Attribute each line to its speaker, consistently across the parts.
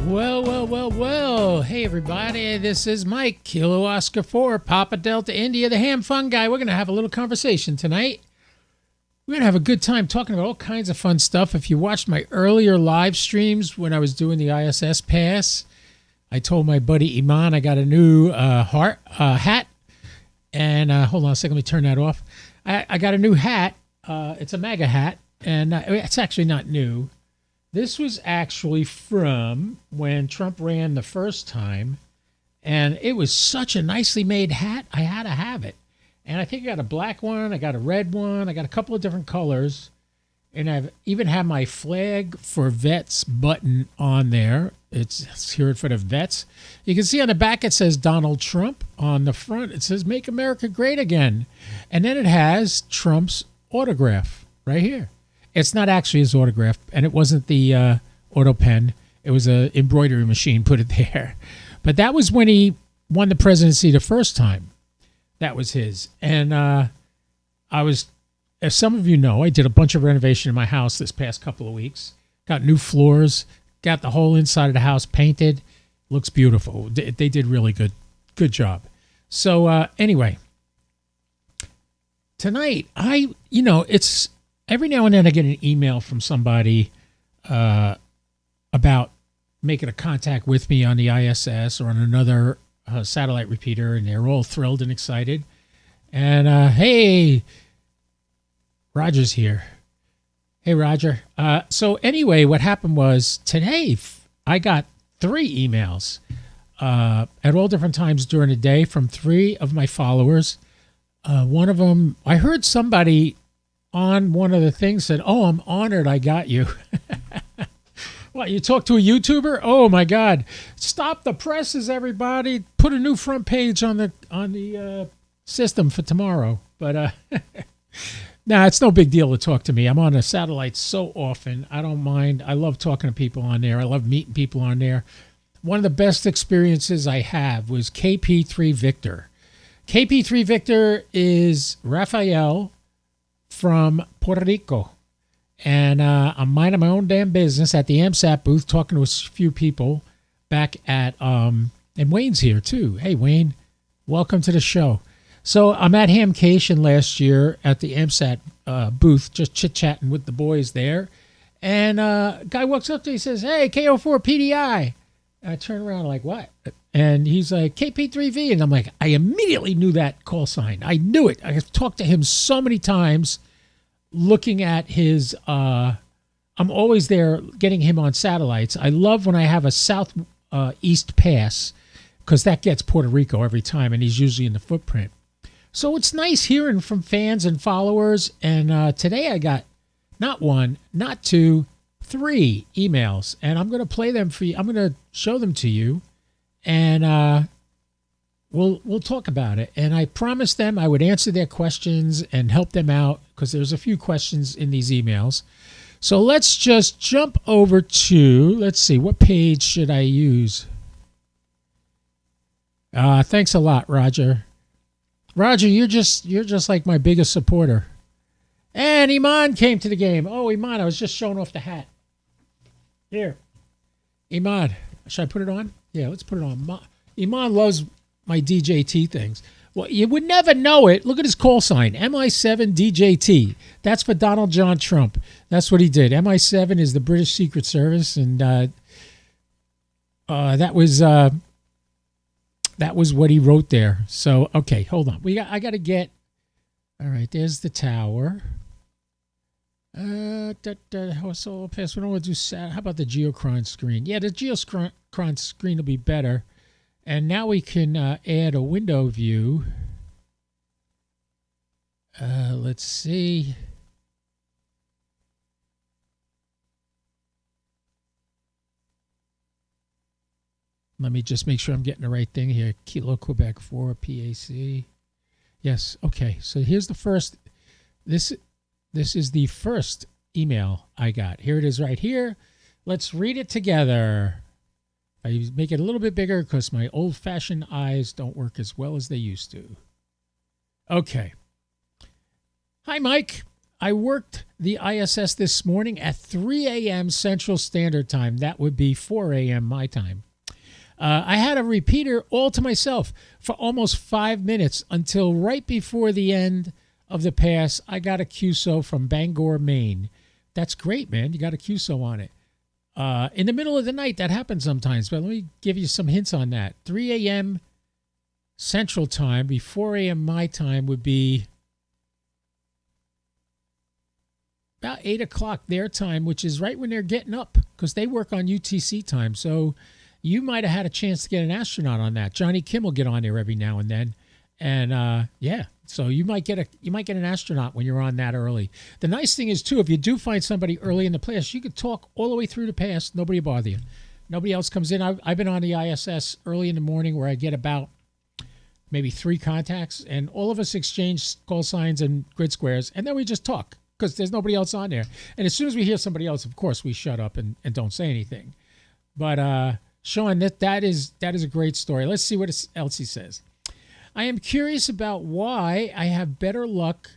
Speaker 1: Well. Hey, everybody. This is Mike, Kilo Oscar 4, Papa Delta India, the ham fun guy. We're going to have a little conversation tonight. We're going to have a good time talking about all kinds of fun stuff. If you watched my earlier live streams when I was doing the ISS pass, I told my buddy Iman I got a new hat. And hold on a second, let me turn that off. I got a new hat. It's a MAGA hat, and it's actually not new. This was actually from when Trump ran the first time, and it was such a nicely made hat, I had to have it. And I think I got a black one, I got a red one, I got a couple of different colors, and I've even had my flag for vets button on there. It's here for the vets. You can see on the back it says Donald Trump. On the front it says Make America Great Again. And then it has Trump's autograph right here. It's not actually his autograph, and it wasn't the auto pen. It was an embroidery machine put it there. But that was when he won the presidency the first time. That was his. And as some of you know, I did a bunch of renovation in my house this past couple of weeks. Got new floors, got the whole inside of the house painted. Looks beautiful. They did really good job. So anyway, tonight, it's every now and then I get an email from somebody about making a contact with me on the ISS or on another satellite repeater, and they're all thrilled and excited. And hey, Roger's here. Hey, Roger. So anyway, what happened was today I got 3 emails at all different times during the day from 3 of my followers. One of them, I heard somebody on one of the things said, "Oh, I'm honored I got you." What, you talk to a YouTuber? Oh my God! Stop the presses, everybody! Put a new front page on the system for tomorrow. But nah, it's no big deal to talk to me. I'm on a satellite so often. I don't mind. I love talking to people on there. I love meeting people on there. One of the best experiences I have was KP3 Victor. KP3 Victor is Rafael from Puerto Rico. And I'm minding my own damn business at the AMSAT booth talking to a few people back at, and Wayne's here too. Hey, Wayne, welcome to the show. So I'm at Hamcation last year at the AMSAT booth, just chit-chatting with the boys there. And a guy walks up to me and says, "Hey, KO4 PDI. I turn around like, "What?" And he's like, "KP3V." And I'm like, I immediately knew that call sign. I knew it. I've talked to him so many times looking at his, I'm always there getting him on satellites. I love when I have a south east pass because that gets Puerto Rico every time, and he's usually in the footprint. So it's nice hearing from fans and followers. And today I got not 1, not 2, 3 emails, and I'm going to play them for you. I'm going to show them to you, and we'll talk about it. And I promised them I would answer their questions and help them out because there's a few questions in these emails. So let's just jump over to, let's see, what page should I use? Thanks a lot, Roger. Roger, you're just like my biggest supporter. And Iman came to the game. Oh, Iman, I was just showing off the hat. Here. Iman, should I put it on? Yeah, let's put it on. Iman loves my DJT things. Well, you would never know it. Look at his call sign, MI7 DJT. That's for Donald John Trump. That's what he did. MI7 is the British Secret Service, and that was what he wrote there. So, okay, hold on. I got to get. All right, there's the tower. So pass. We don't want to do. How about the geochron screen? Yeah, the geochron screen will be better. And now we can add a window view. Let's see. Let me just make sure I'm getting the right thing here. Kilo Quebec 4 PAC. Yes. Okay. So here's the first. This is the first email I got. Here it is right here. Let's read it together. I make it a little bit bigger because my old-fashioned eyes don't work as well as they used to. Okay. Hi, Mike. I worked the ISS this morning at 3 a.m. Central Standard Time. That would be 4 a.m. my time. I had a repeater all to myself for almost 5 minutes until right before the end of the pass. I got a QSO from Bangor, Maine. That's great, man. You got a QSO on it. In the middle of the night, that happens sometimes, but let me give you some hints on that. 3 a.m. Central Time, be 4 a.m. my time would be about 8 o'clock their time, which is right when they're getting up because they work on UTC time. So you might have had a chance to get an astronaut on that. Johnny Kim will get on there every now and then. And yeah, so you might get an astronaut when you're on that early. The nice thing is, too, if you do find somebody early in the pass, you could talk all the way through the pass. Nobody will bother you. Nobody else comes in. I've been on the ISS early in the morning where I get about maybe 3 contacts, and all of us exchange call signs and grid squares, and then we just talk because there's nobody else on there. And as soon as we hear somebody else, of course, we shut up and don't say anything. But Sean, that is a great story. Let's see what else he says. I am curious about why I have better luck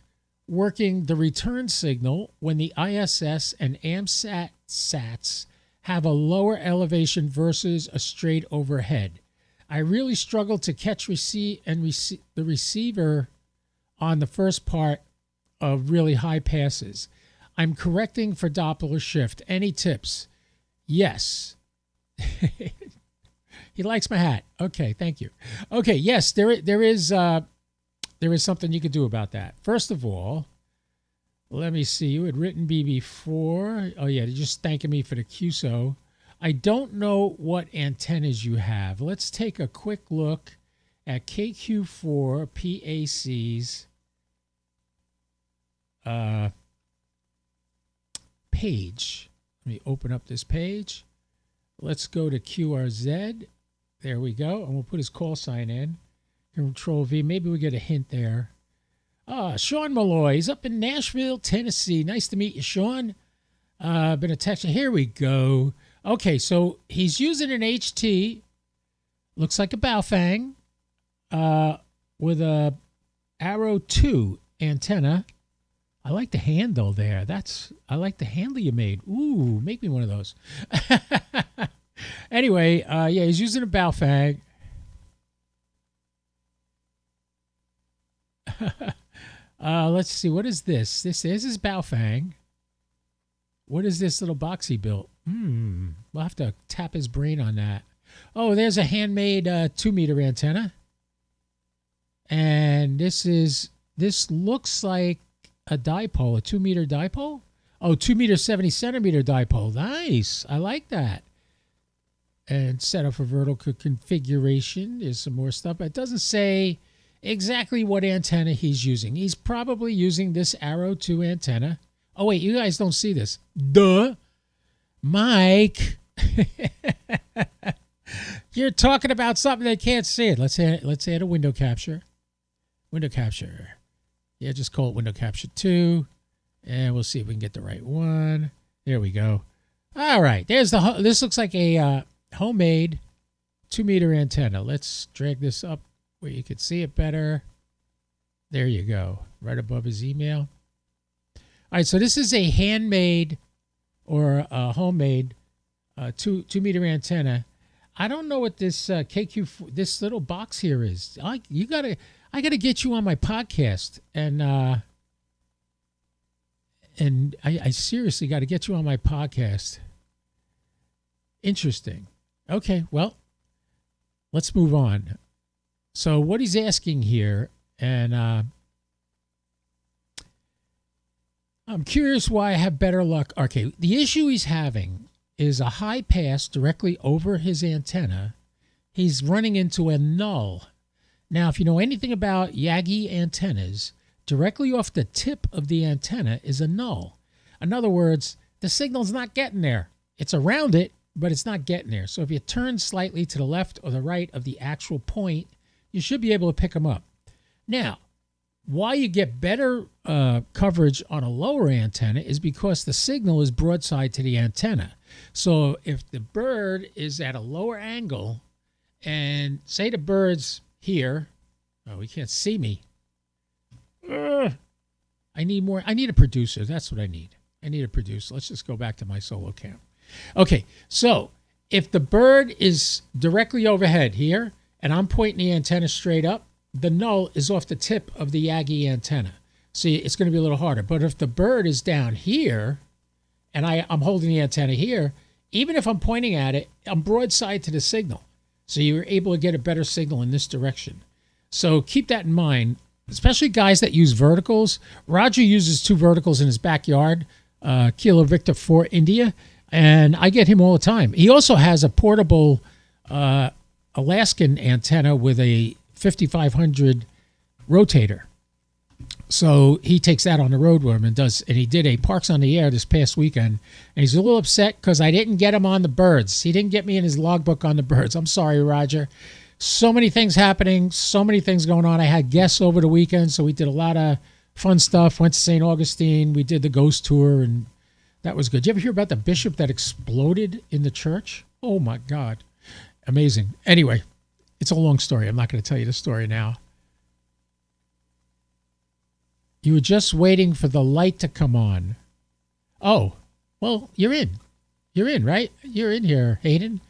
Speaker 1: working the return signal when the ISS and AMSAT sats have a lower elevation versus a straight overhead. I really struggle to catch the receiver on the first part of really high passes. I'm correcting for Doppler shift. Any tips? Yes. He likes my hat. Okay, thank you. Okay, yes, there is something you could do about that. First of all, let me see. You had written me before. Oh, yeah, you're just thanking me for the QSO. I don't know what antennas you have. Let's take a quick look at KQ4 PAC's page. Let me open up this page. Let's go to QRZ. There we go. And we'll put his call sign in. Control V. Maybe we get a hint there. Sean Malloy. He's up in Nashville, Tennessee. Nice to meet you, Sean. Been a text. Here we go. Okay, so he's using an HT. Looks like a Baofeng with a Arrow 2 antenna. I like the handle there. I like the handle you made. Ooh, make me one of those. Anyway, yeah, he's using a Baofeng. Let's see. What is this? This is his Baofeng. What is this little box he built? We'll have to tap his brain on that. Oh, there's a handmade 2-meter antenna. And this looks like a dipole, a 2-meter dipole. Oh, 2 meter, 70 centimeter dipole. Nice. I like that. And set up for vertical configuration. There's some more stuff. It doesn't say exactly what antenna he's using. He's probably using this Arrow 2 antenna. Oh, wait, you guys don't see this. Duh. Mike. You're talking about something they can't see it. Let's add a window capture. Window capture. Yeah, just call it window capture 2. And we'll see if we can get the right one. There we go. All right. This looks like a homemade 2-meter antenna. Let's drag this up where you can see it better. There you go. Right above his email. All right. So this is a handmade or a homemade 2-meter antenna. I don't know what this this little box here is. I gotta get you on my podcast, and I seriously got to get you on my podcast. Interesting. Okay, well, let's move on. So what he's asking here, and I'm curious why I have better luck. Okay, the issue he's having is a high pass directly over his antenna. He's running into a null. Now, if you know anything about Yagi antennas, directly off the tip of the antenna is a null. In other words, the signal's not getting there. It's around it, but it's not getting there. So if you turn slightly to the left or the right of the actual point, you should be able to pick them up. Now, why you get better coverage on a lower antenna is because the signal is broadside to the antenna. So if the bird is at a lower angle, and say the bird's here, oh, he can't see me. I I need more. I need a producer. That's what I need. I need a producer. Let's just go back to my solo cam. Okay, so if the bird is directly overhead here and I'm pointing the antenna straight up, the null is off the tip of the Yagi antenna. See, it's going to be a little harder. But if the bird is down here and I'm holding the antenna here, even if I'm pointing at it, I'm broadside to the signal. So you're able to get a better signal in this direction. So keep that in mind, especially guys that use verticals. Roger uses 2 verticals in his backyard, Kilo Victor 4 India, and I get him all the time. He also has a portable Alaskan antenna with a 5500 rotator. So he takes that on the road with him and he did a Parks on the Air this past weekend. And he's a little upset because I didn't get him on the birds. He didn't get me in his logbook on the birds. I'm sorry, Roger. So many things happening, so many things going on. I had guests over the weekend, so we did a lot of fun stuff. Went to St. Augustine. We did the ghost tour, and that was good. Did you ever hear about the bishop that exploded in the church? Oh, my God. Amazing. Anyway, it's a long story. I'm not going to tell you the story now. You were just waiting for the light to come on. Oh, well, you're in. You're in, right? You're in here, Hayden.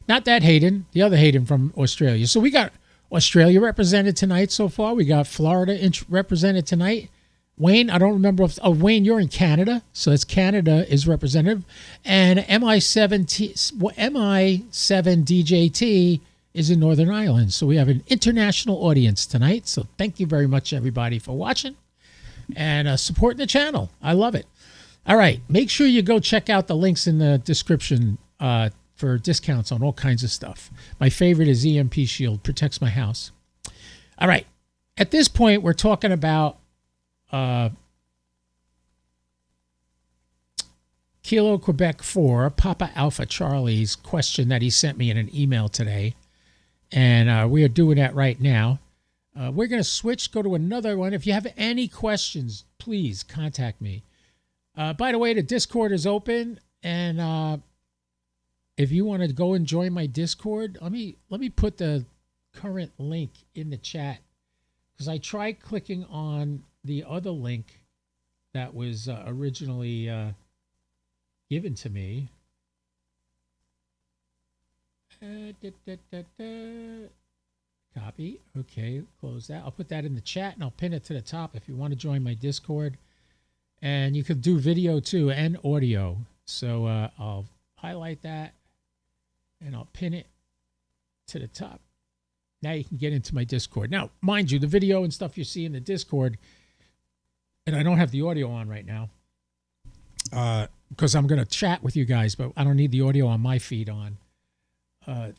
Speaker 1: Not that Hayden, the other Hayden from Australia. So we got Australia represented tonight so far. We got Florida represented tonight. Wayne, I don't remember if... Oh, Wayne, you're in Canada. So it's Canada is representative. And MI7DJT is in Northern Ireland. So we have an international audience tonight. So thank you very much, everybody, for watching and supporting the channel. I love it. All right. Make sure you go check out the links in the description for discounts on all kinds of stuff. My favorite is EMP Shield. Protects my house. All right. At this point, we're talking about Kilo Quebec 4, Papa Alpha Charlie's question that he sent me in an email today. And we are doing that right now. We're going to switch, go to another one. If you have any questions, please contact me. By the way, the Discord is open, and if you want to go and join my Discord, let me put the current link in the chat, because I tried clicking on the other link that was originally given to me. Copy. Okay, close that. I'll put that in the chat and I'll pin it to the top if you want to join my Discord. And you could do video too and audio. So I'll highlight that and I'll pin it to the top. Now you can get into my Discord. Now, mind you, the video and stuff you see in the Discord, and I don't have the audio on right now because I'm going to chat with you guys, but I don't need the audio on my feed on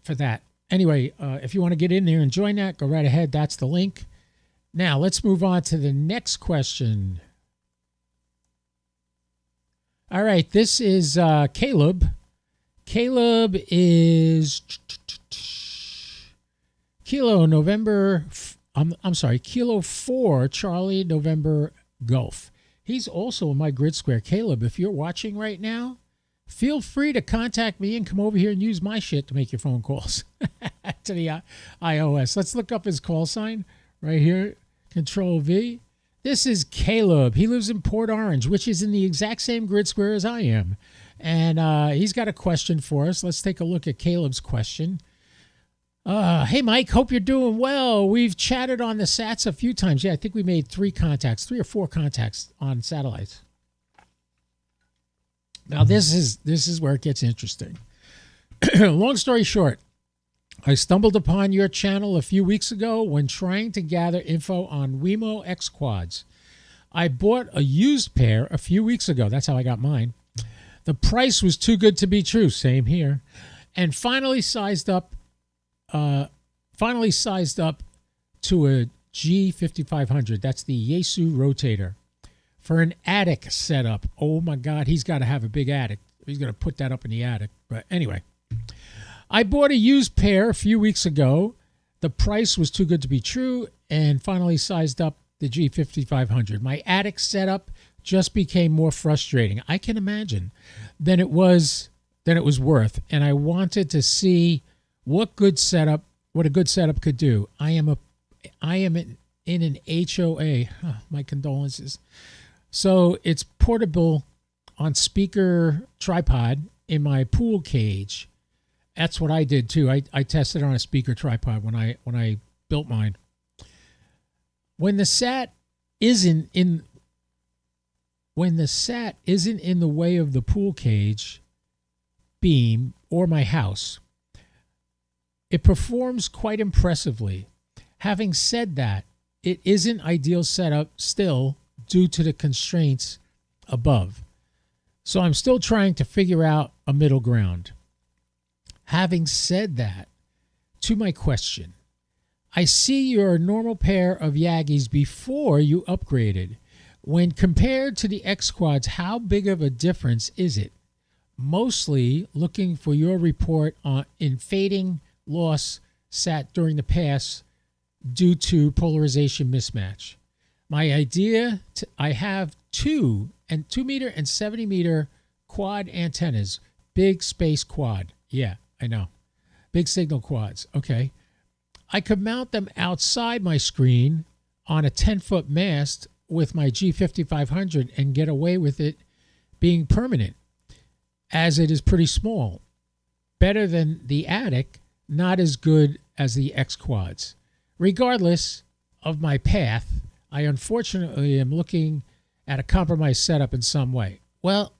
Speaker 1: for that. Anyway, if you want to get in there and join that, go right ahead. That's the link. Now, let's move on to the next question. All right, this is Caleb. Caleb is Kilo November. I'm sorry, Kilo 4 Charlie November Golf. He's also in my grid square. Caleb, if you're watching right now, feel free to contact me and come over here and use my shit to make your phone calls to the iOS. Let's look up his call sign right here. Control V. This is Caleb. He lives in Port Orange, which is in the exact same grid square as I am. And he's got a question for us. Let's take a look at Caleb's question. Hey, Mike, hope you're doing well. We've chatted on the sats a few times. Yeah, I think we made 3 or 4 contacts on satellites. Now, this is where it gets interesting. Long story short, I stumbled upon your channel a few weeks ago when trying to gather info on Wemo X Quads. I bought a used pair a few weeks ago. That's how I got mine. The price was too good to be true. Same here. And finally sized up to a G5500. That's the Yaesu rotator. For an attic setup. Oh my God, he's got to have a big attic. He's going to put that up in the attic. But anyway, I bought a used pair a few weeks ago. The price was too good to be true and finally sized up the G5500. My attic setup just became more frustrating. I can imagine than it was worth. And I wanted to see what a good setup could do. I am in an HOA. My condolences. So it's portable on speaker tripod in my pool cage. That's what I did too. I tested it on a speaker tripod when I built mine. When the sat isn't in the way of the pool cage beam or my house, it performs quite impressively. Having said that, it isn't ideal setup still due to the constraints above. So I'm still trying to figure out a middle ground. Having said that, to my question, I see your normal pair of Yagis before you upgraded. When compared to the X Quads, how big of a difference is it? Mostly looking for your report on in fading loss sat during the pass due to polarization mismatch. My idea, I have 2 meter and 70 meter quad antennas, big space quad. Yeah, I know. Big signal quads. Okay. I could mount them outside my screen on a 10-foot mast with my G5500 and get away with it being permanent, as it is pretty small. Better than the attic, not as good as the X Quads. Regardless of my path, I unfortunately am looking at a compromised setup in some way. Well,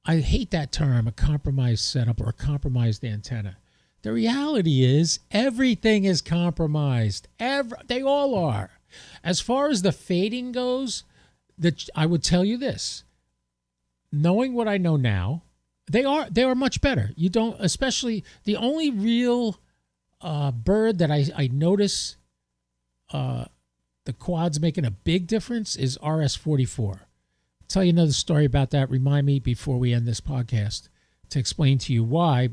Speaker 1: I hate that term, a compromised setup or a compromised antenna. The reality is everything is compromised. They all are. As far as the fading goes, I would tell you this. Knowing what I know now, they are much better. You don't, especially the only real bird that I notice the quads making a big difference is RS-44. I'll tell you another story about that. Remind me before we end this podcast to explain to you why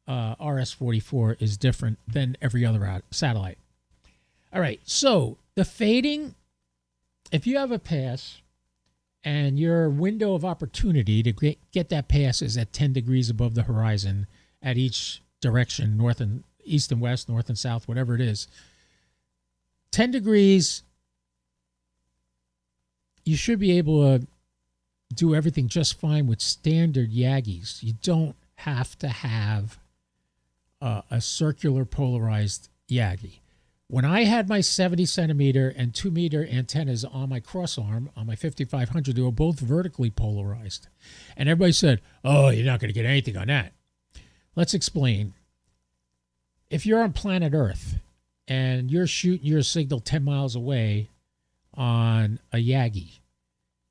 Speaker 1: RS-44 is different than every other satellite. All right, so the fading, if you have a pass and your window of opportunity to get that pass is at 10 degrees above the horizon at each direction, north and east and west, north and south, whatever it is, 10 degrees, you should be able to do everything just fine with standard Yagis. You don't have to have a circular polarized Yagi. When I had my 70 centimeter and 2 meter antennas on my crossarm, on my 5500, they were both vertically polarized. And everybody said, oh, you're not going to get anything on that. Let's explain. If you're on planet Earth and you're shooting your signal 10 miles away on a Yagi,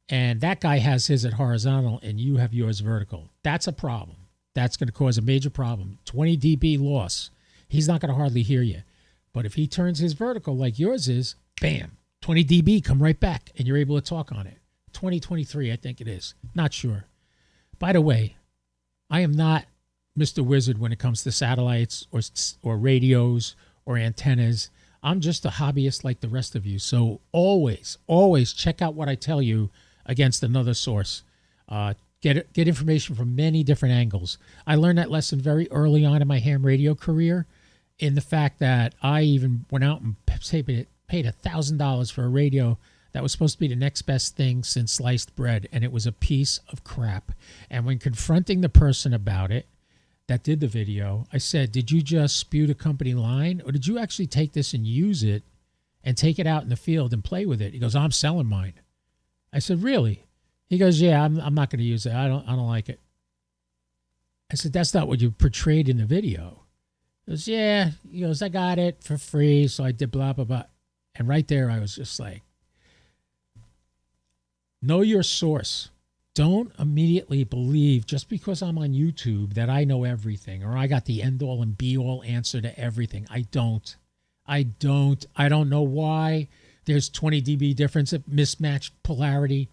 Speaker 1: and that guy has his at horizontal and you have yours vertical, that's a problem. That's going to cause a major problem. 20 dB loss. He's not going to hardly hear you. But if he turns his vertical like yours is, bam, 20 dB come right back and you're able to talk on it. 2023, I think it is. Not sure. By the way, I am not Mr. Wizard when it comes to satellites or radios or antennas. I'm just a hobbyist like the rest of you. So always, always check out what I tell you against another source. Get information from many different angles. I learned that lesson very early on in my ham radio career, in the fact that I even went out and paid $1,000 for a radio that was supposed to be the next best thing since sliced bread, and it was a piece of crap. And when confronting the person about it that did the video, I said, did you just spew the company line, or did you actually take this and use it and take it out in the field and play with it? He goes, I'm selling mine. I said, really? He goes, yeah, I'm not going to use it. I don't like it. I said, that's not what you portrayed in the video. He goes, yeah. He goes, I got it for free, so I did blah, blah, blah. And right there, I was just like, know your source. Don't immediately believe just because I'm on YouTube that I know everything or I got the end-all and be-all answer to everything. I don't know why there's 20 dB difference of mismatched polarity.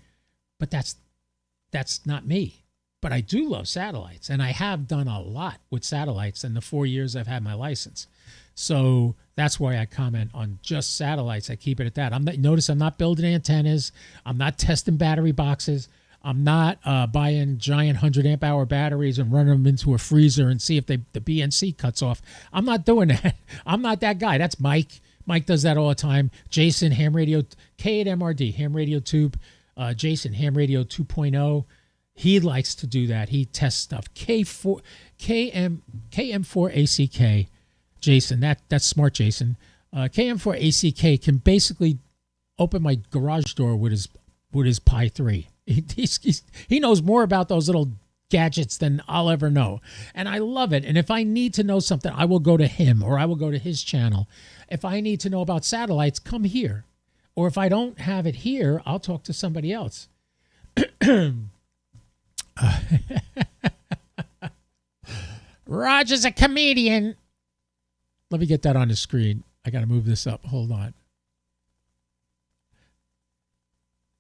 Speaker 1: But that's not me. But I do love satellites, and I have done a lot with satellites in the 4 years I've had my license. So that's why I comment on just satellites. I keep it at that. Notice I'm not building antennas. I'm not testing battery boxes. I'm not buying giant 100 amp hour batteries and running them into a freezer and see if the BNC cuts off. I'm not doing that. I'm not that guy. That's Mike. Mike does that all the time. Jason, ham radio, K8MRD, ham radio tube. Jason, Ham Radio 2.0. He likes to do that. He tests stuff. KM4ACK, Jason, that's smart, Jason. KM4ACK can basically open my garage door with his Pi 3. He knows more about those little gadgets than I'll ever know. And I love it. And if I need to know something, I will go to him or I will go to his channel. If I need to know about satellites, come here. Or if I don't have it here, I'll talk to somebody else. Roger's a comedian. Let me get that on the screen. I got to move this up. Hold on.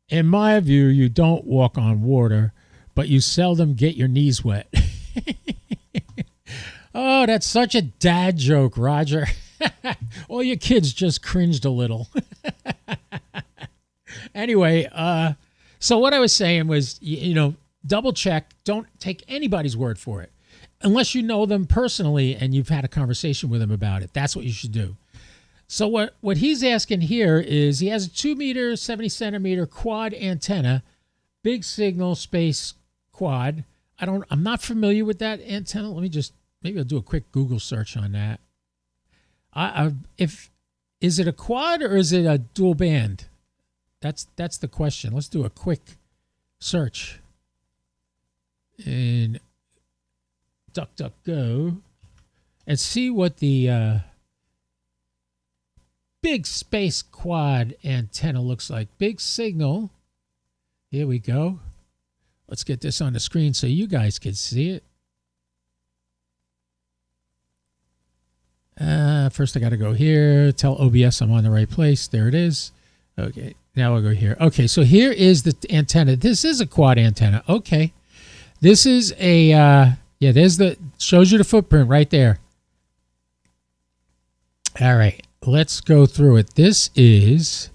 Speaker 1: In my view, you don't walk on water, but you seldom get your knees wet. Oh, that's such a dad joke, Roger. All your kids just cringed a little. Anyway, so what I was saying was, double check. Don't take anybody's word for it. Unless you know them personally and you've had a conversation with them about it. That's what you should do. So what he's asking here is he has a 2 meter, 70 centimeter quad antenna, big signal space quad. I'm not familiar with that antenna. Maybe I'll do a quick Google search on that. Is it a quad or is it a dual band? That's the question. Let's do a quick search in DuckDuckGo and see what the big space quad antenna looks like. Big signal. Here we go. Let's get this on the screen so you guys can see it. First I got to go here. Tell OBS I'm on the right place. There it is. Okay. Now I'll go here. Okay. So here is the antenna. This is a quad antenna. Okay. This is a, shows you the footprint right there. All right. Let's go through it. This is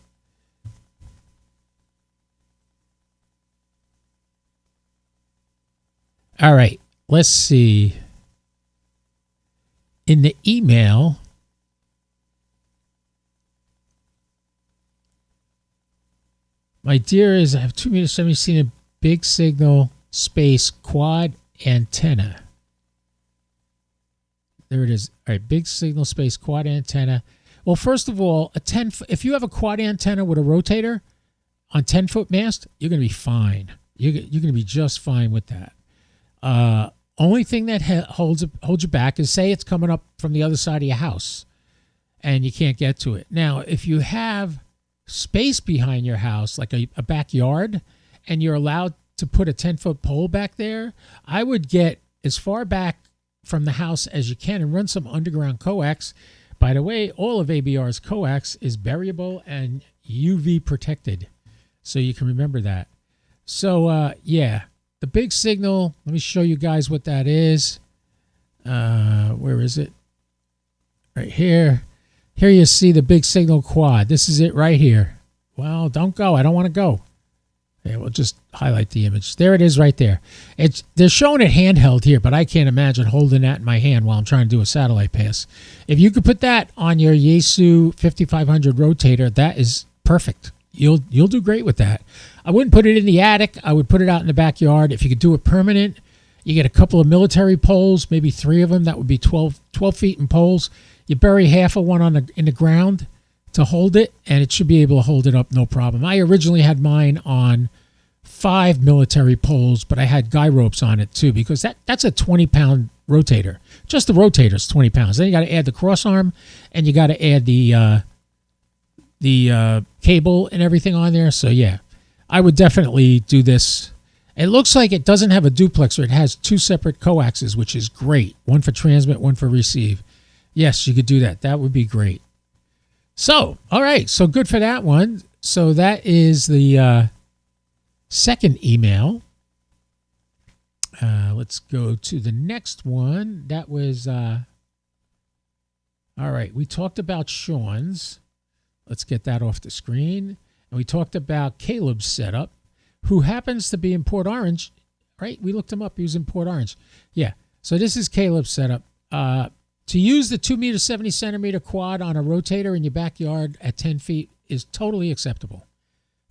Speaker 1: all right. Let's see. In the email, my dear I have 2 meters 70 seen a big signal space quad antenna. There it is. All right, big signal space quad antenna. Well, first of all, if you have a quad antenna with a rotator on 10-foot mast, you're going to be fine. You're going to be just fine with that. Only thing that holds you back is say it's coming up from the other side of your house and you can't get to it. Now, if you have space behind your house, like a backyard, and you're allowed to put a 10-foot pole back there, I would get as far back from the house as you can and run some underground coax. By the way, all of ABR's coax is buriable and UV protected, so you can remember that. So, the big signal, let me show you guys what that is. Where is it? Right here. Here you see the big signal quad. This is it right here. Well, don't go. I don't want to go. Okay, we'll just highlight the image. There it is right there. They're showing it handheld here, but I can't imagine holding that in my hand while I'm trying to do a satellite pass. If you could put that on your Yaesu 5500 rotator, that is perfect. You'll do great with that. I wouldn't put it in the attic. I would put it out in the backyard. If you could do it permanent, you get a couple of military poles, maybe 3 of them. That would be 12 feet in poles. You bury half of one in the ground to hold it, and it should be able to hold it up no problem. I originally had mine on 5 military poles, but I had guy ropes on it too because that's a 20-pound rotator. Just the rotator is 20 pounds. Then you got to add the cross arm, and you got to add the cable and everything on there. So yeah, I would definitely do this. It looks like it doesn't have a duplexer. It has 2 separate coaxes, which is great. One for transmit, one for receive. Yes, you could do that. That would be great. So, all right. So good for that one. So that is the second email. Let's go to the next one. That was, all right. We talked about Sean's. Let's get that off the screen. And we talked about Caleb's setup, who happens to be in Port Orange, right? We looked him up. He was in Port Orange. Yeah. So this is Caleb's setup. To use the 2 meter, 70 centimeter quad on a rotator in your backyard at 10 feet is totally acceptable.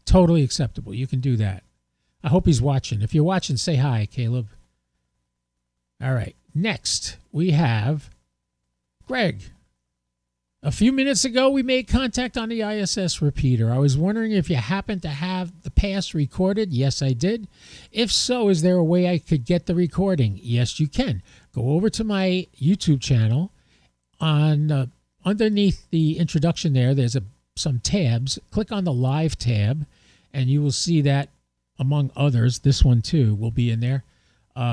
Speaker 1: Totally acceptable. You can do that. I hope he's watching. If you're watching, say hi, Caleb. All right. Next, we have Greg. A few minutes ago, we made contact on the ISS repeater. I was wondering if you happen to have the pass recorded. Yes, I did. If so, is there a way I could get the recording? Yes, you can. Go over to my YouTube channel. On underneath the introduction there's some tabs. Click on the live tab, and you will see that, among others, this one too will be in there.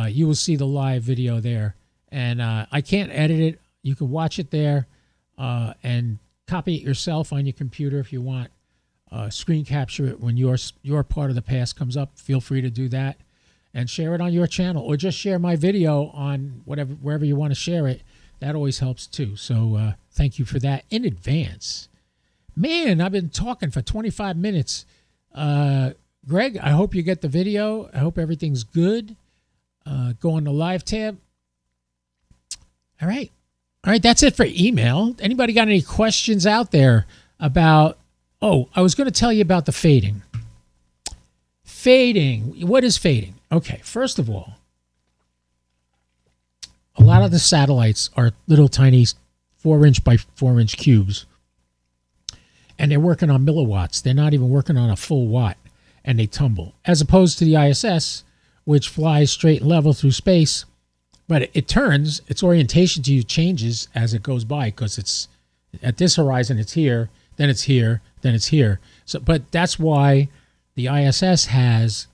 Speaker 1: You will see the live video there. And I can't edit it. You can watch it there. And copy it yourself on your computer if you want. Screen capture it when your part of the pass comes up. Feel free to do that, and share it on your channel, or just share my video on wherever you want to share it. That always helps too. So thank you for that in advance. Man, I've been talking for 25 minutes. Greg, I hope you get the video. I hope everything's good. Go on the live tab. All right. All right, that's it for email. Anybody got any questions out there about, I was going to tell you about the fading. Fading. What is fading? Okay, first of all, a lot of the satellites are little tiny 4-inch by 4-inch cubes, and they're working on milliwatts. They're not even working on a full watt, and they tumble, as opposed to the ISS, which flies straight and level through space. But it turns, its orientation to you changes as it goes by, because it's at this horizon, it's here, then it's here, then it's here. So, but that's why the ISS has,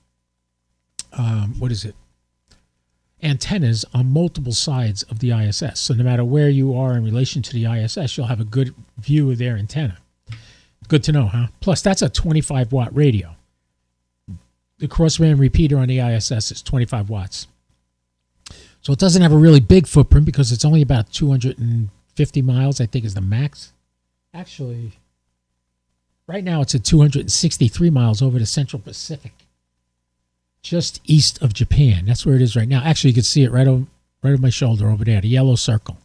Speaker 1: antennas on multiple sides of the ISS. So no matter where you are in relation to the ISS, you'll have a good view of their antenna. Good to know, huh? Plus, that's a 25-watt radio. The crossband repeater on the ISS is 25 watts. So it doesn't have a really big footprint because it's only about 250 miles, I think, is the max. Actually, right now it's at 263 miles over the Central Pacific, just east of Japan. That's where it is right now. Actually, you can see it right over my shoulder over there, the yellow circle.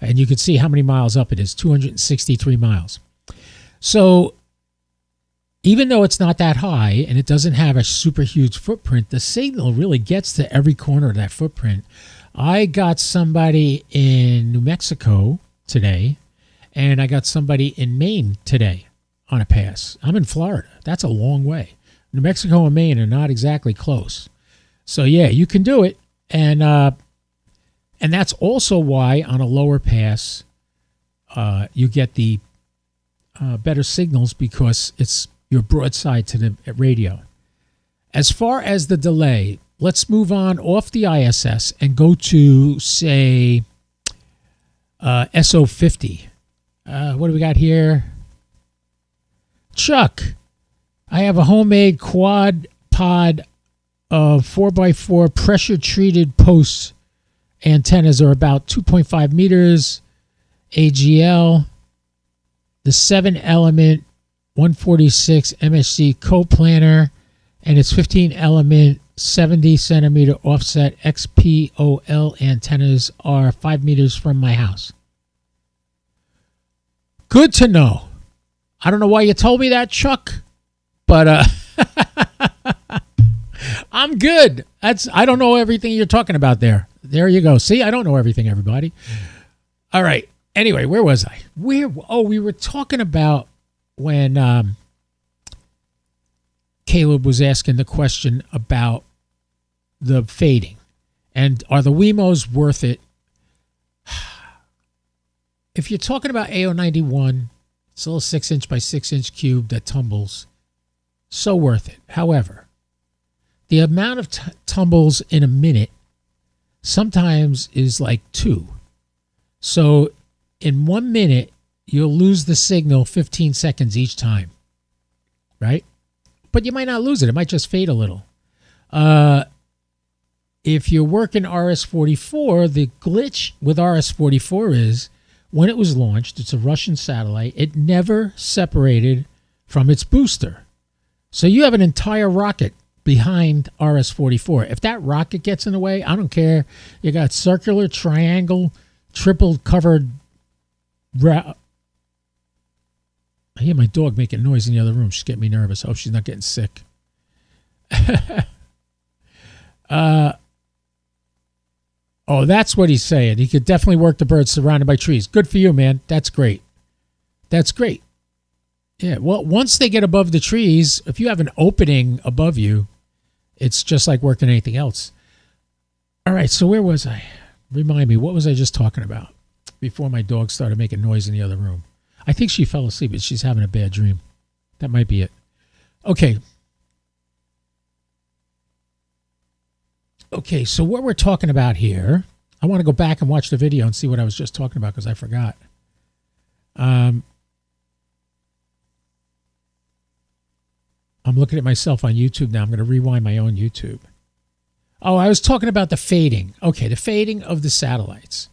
Speaker 1: And you can see how many miles up it is, 263 miles. So even though it's not that high and it doesn't have a super huge footprint, the signal really gets to every corner of that footprint. I got somebody in New Mexico today, and I got somebody in Maine today on a pass. I'm in Florida. That's a long way. New Mexico and Maine are not exactly close. So, yeah, you can do it. And that's also why on a lower pass you get the better signals, because it's your broadside to the radio. As far as the delay, let's move on off the ISS and go to, say, SO50. What do we got here? Chuck, I have a homemade quad pod of 4x4 pressure-treated posts. Antennas are about 2.5 meters. AGL. The 7-element 146 MSC coplanar, and its 15-element 70-centimeter offset XPOL antennas are 5 meters from my house. Good to know. I don't know why you told me that, Chuck, but I'm good. I don't know everything you're talking about there. There you go. See, I don't know everything, everybody. All right. Anyway, where was I? We were talking about when Caleb was asking the question about the fading and are the Wemos worth it? If you're talking about AO91, it's a little 6-inch by 6-inch cube that tumbles, so worth it. However, the amount of tumbles in a minute sometimes is like 2. So in 1 minute, you'll lose the signal 15 seconds each time, right? But you might not lose it. It might just fade a little. If you're working RS-44, the glitch with RS-44 is when it was launched, it's a Russian satellite, it never separated from its booster. So you have an entire rocket behind RS-44. If that rocket gets in the way, I don't care. You got circular, triangle, triple covered I hear my dog making noise in the other room. She's getting me nervous. I hope she's not getting sick. Oh, that's what he's saying. He could definitely work the birds surrounded by trees. Good for you, man. That's great. That's great. Yeah, well, once they get above the trees, if you have an opening above you, it's just like working anything else. All right, so where was I? Remind me, what was I just talking about before my dog started making noise in the other room? I think she fell asleep, but she's having a bad dream. That might be it. Okay. Okay, so what we're talking about here, I want to go back and watch the video and see what I was just talking about because I forgot. I'm looking at myself on YouTube now. I'm going to rewind my own YouTube. Oh, I was talking about the fading. Okay, the fading of the satellites.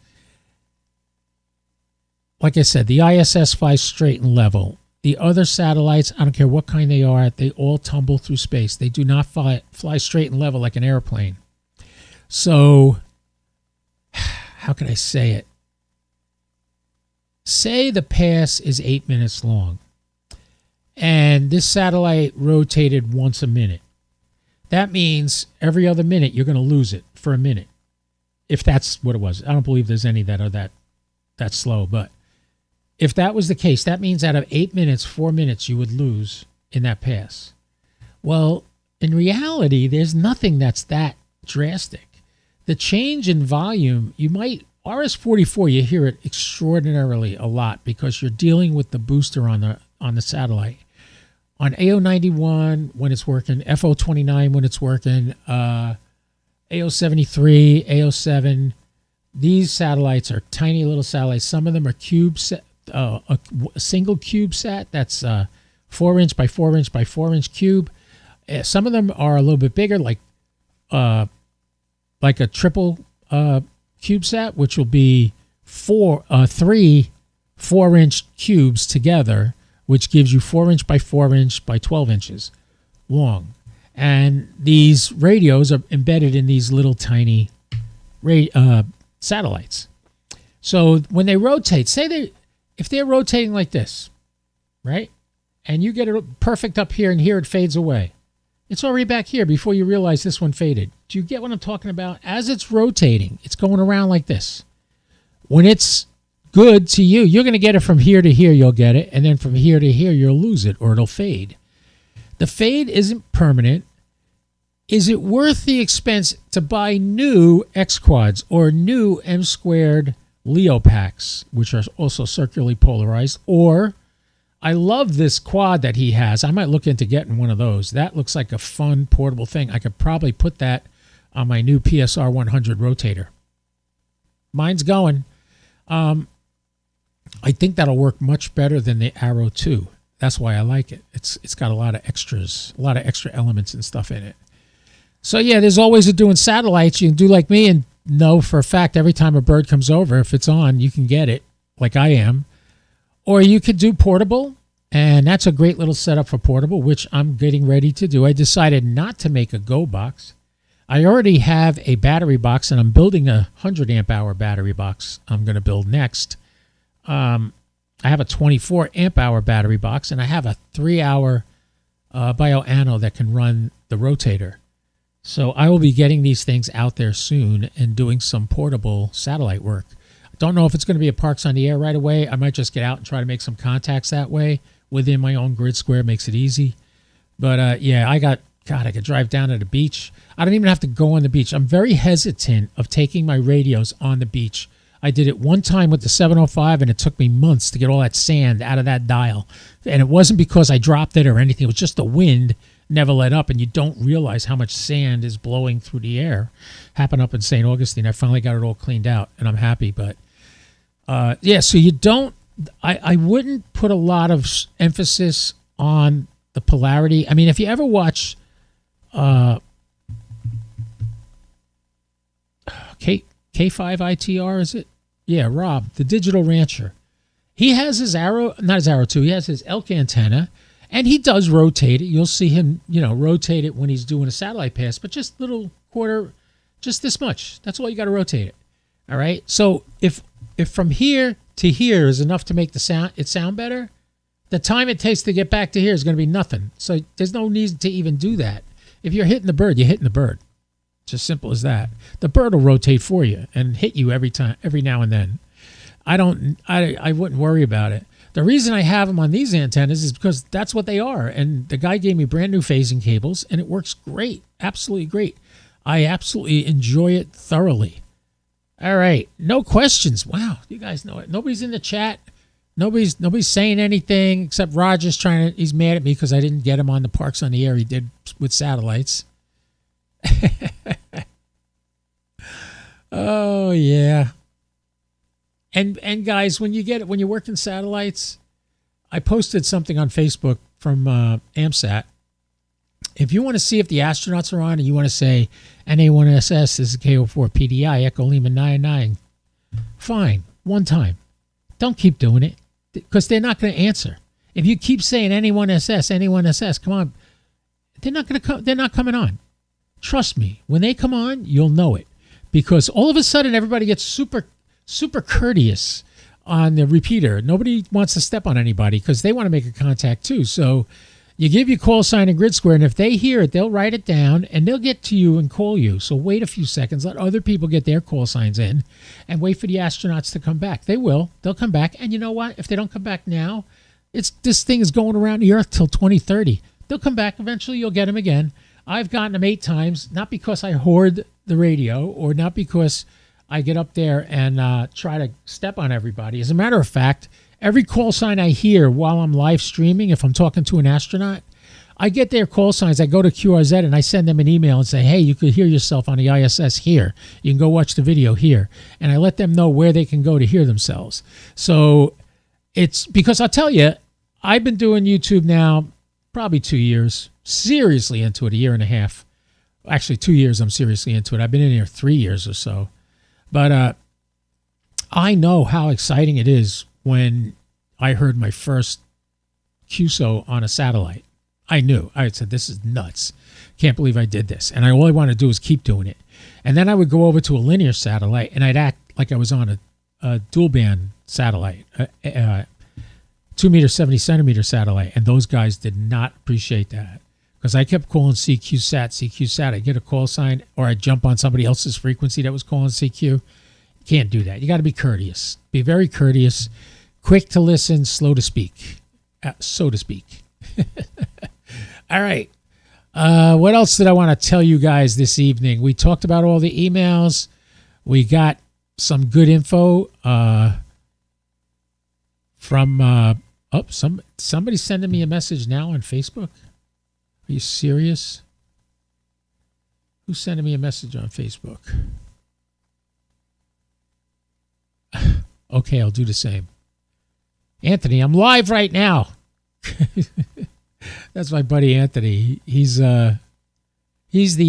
Speaker 1: Like I said, the ISS flies straight and level. The other satellites, I don't care what kind they are, they all tumble through space. They do not fly straight and level like an airplane. So, how can I say it? Say the pass is 8 minutes long, and this satellite rotated once a minute. That means every other minute you're going to lose it for a minute, if that's what it was. I don't believe there's any that are that slow, but if that was the case, that means out of 8 minutes, 4 minutes you would lose in that pass. Well, in reality, there's nothing that's that drastic. The change in volume, you might, RS-44, you hear it extraordinarily a lot because you're dealing with the booster on the satellite. On AO91 when it's working, FO29 when it's working, AO73, AO7, these satellites are tiny little satellites. Some of them are a single CubeSat that's 4-inch by 4-inch by 4-inch cube. Some of them are a little bit bigger, like a triple CubeSat, which will be three 4-inch cubes together, which gives you 4-inch by 4-inch by 12 inches long. And these radios are embedded in these little tiny satellites. So when they rotate, if they're rotating like this, right? And you get it perfect up here and here it fades away. It's already back here before you realize this one faded. Do you get what I'm talking about? As it's rotating, it's going around like this. When it's good to you, you're going to get it from here to here, you'll get it. And then from here to here, you'll lose it or it'll fade. The fade isn't permanent. Is it worth the expense to buy new X-Quads or new M2 Leo packs, which are also circularly polarized? Or I love this quad that he has. I might look into getting one of those. That looks like a fun portable thing. I could probably put that on my new PSR 100 rotator. Mine's going. I think that'll work much better than the Arrow 2. That's why I like it. It's got a lot of extras, a lot of extra elements and stuff in it. So yeah, there's always a doing satellites. You can do like me and know for a fact every time a bird comes over, if it's on, you can get it like I am. Or you could do portable, and that's a great little setup for portable, which I'm getting ready to do. I decided not to make a Go box. I already have a battery box, and I'm building a 100 amp hour battery box I'm going to build next. I have a 24 amp hour battery box, and I have a 3-hour bioano that can run the rotator. So I will be getting these things out there soon and doing some portable satellite work. Don't know if it's going to be a Parks on the Air right away. I might just get out and try to make some contacts that way within my own grid square. Makes it easy. But yeah, I could drive down to the beach. I don't even have to go on the beach. I'm very hesitant of taking my radios on the beach. I did it one time with the 705, and it took me months to get all that sand out of that dial. And it wasn't because I dropped it or anything. It was just the wind never let up, and you don't realize how much sand is blowing through the air. Happened up in St. Augustine. I finally got it all cleaned out, and I'm happy. But yeah, so you don't, I wouldn't put a lot of emphasis on the polarity. I mean, if you ever watch K5ITR, is it? Yeah, Rob, the Digital Rancher. He has his Arrow, not his Arrow 2, he has his elk antenna, and he does rotate it. You'll see him, rotate it when he's doing a satellite pass, but just little quarter, just this much. That's all you got to rotate it. All right? So if from here to here is enough to make it sound better, The time it takes to get back to here is going to be nothing. So there's no need to even do that. If you're hitting the bird, you're hitting the bird. It's as simple as that. The bird will rotate for you and hit you every now and then. I wouldn't worry about it. The reason I have them on these antennas is because that's what they are. And the guy gave me brand new phasing cables, and it works great. Absolutely great. I absolutely enjoy it thoroughly. All right. No questions. Wow. You guys know it. Nobody's in the chat. Nobody's saying anything except Roger's he's mad at me because I didn't get him on the Parks on the Air he did with satellites. Oh, yeah. And guys, when you work in satellites, I posted something on Facebook from AMSAT. If you want to see if the astronauts are on and you want to say NA1SS, this is KO4 PDI, Echo Lima 99, fine, one time. Don't keep doing it because they're not going to answer. If you keep saying NA1SS, come on, they're not going to come. They're not coming on. Trust me, when they come on, you'll know it because all of a sudden everybody gets super courteous on the repeater. Nobody wants to step on anybody because they want to make a contact too. So you give your call sign and grid square, and if they hear it, they'll write it down and they'll get to you and call you. So wait a few seconds, let other people get their call signs in, and wait for the astronauts to come back. They will. They'll come back. And you know what? If they don't come back now, this thing is going around the Earth till 2030. They'll come back. Eventually, you'll get them again. I've gotten them 8 times, not because I hoard the radio or not because I get up there and try to step on everybody. As a matter of fact, every call sign I hear while I'm live streaming, if I'm talking to an astronaut, I get their call signs. I go to QRZ and I send them an email and say, hey, you could hear yourself on the ISS here. You can go watch the video here. And I let them know where they can go to hear themselves. So it's because I'll tell you, I've been doing YouTube now probably 2 years, seriously into it, 1.5 years. Actually, 2 years I'm seriously into it. I've been in here 3 years or so. But I know how exciting it is when I heard my first QSO on a satellite. I knew. I said, this is nuts. Can't believe I did this. And all I wanted to do was keep doing it. And then I would go over to a linear satellite, and I'd act like I was on a dual band satellite, 2 meter, 70 centimeter satellite. And those guys did not appreciate that because I kept calling CQ-SAT. I'd get a call sign, or I'd jump on somebody else's frequency that was calling CQ. You can't do that. You got to be courteous. Be very courteous, quick to listen, slow to speak, so to speak. All right. What else did I want to tell you guys this evening? We talked about all the emails. We got some good info from somebody's sending me a message now on Facebook. Are you serious? Who's sending me a message on Facebook? Okay, I'll do the same. Anthony, I'm live right now. That's my buddy Anthony. He's the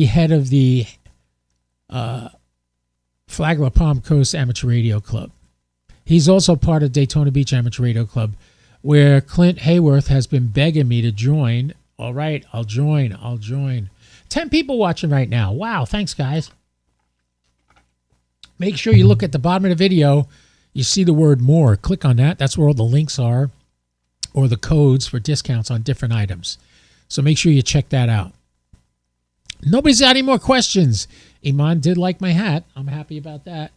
Speaker 1: head of the Flagler Palm Coast Amateur Radio Club. He's also part of Daytona Beach Amateur Radio Club, where Clint Hayworth has been begging me to join. All right, I'll join. 10 people watching right now. Wow, thanks, guys. Make sure you look at the bottom of the video. You see the word more. Click on that. That's where all the links are, or the codes for discounts on different items. So make sure you check that out. Nobody's got any more questions. Iman did like my hat. I'm happy about that.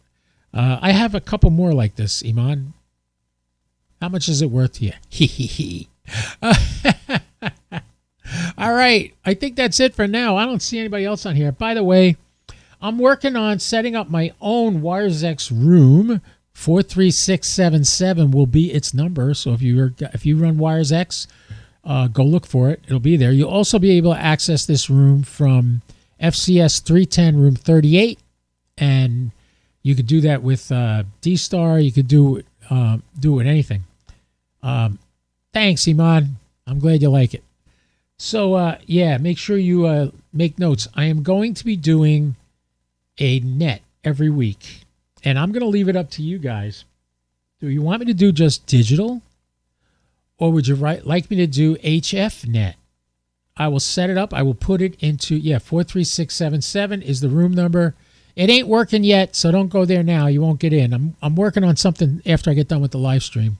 Speaker 1: I have a couple more like this, Iman. How much is it worth to you? Hee. All right. I think that's it for now. I don't see anybody else on here. By the way, I'm working on setting up my own WiresX room. 43677 will be its number. So if you run WiresX, go look for it. It'll be there. You'll also be able to access this room from FCS 310 room 38, and you could do that with D-Star. You could do it with anything. Thanks, Iman. I'm glad you like it. So, make sure you make notes. I am going to be doing a net every week, and I'm going to leave it up to you guys. Do you want me to do just digital, or would you like me to do HF net? I will set it up. I will put it into, 43677 is the room number. It ain't working yet, so don't go there now. You won't get in. I'm working on something after I get done with the live stream.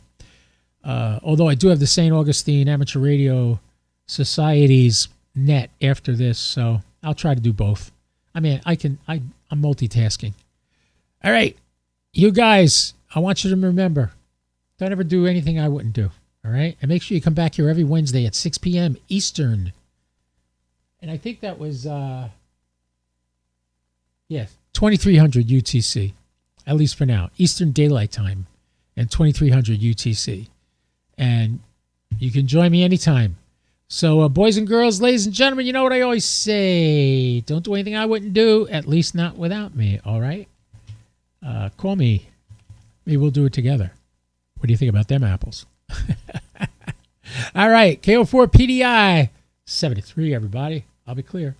Speaker 1: Although I do have the St. Augustine Amateur Radio Society's net after this, so I'll try to do both. I mean, I'm multitasking. All right, you guys, I want you to remember, don't ever do anything I wouldn't do, all right? And make sure you come back here every Wednesday at 6 p.m. Eastern. And I think that was, 2300 UTC, at least for now. Eastern Daylight Time and 2300 UTC. And you can join me anytime. So, boys and girls, ladies and gentlemen, you know what I always say. Don't do anything I wouldn't do, at least not without me, all right? Call me. Maybe we'll do it together. What do you think about them apples? All right, KO4 PDI 73, everybody. I'll be clear.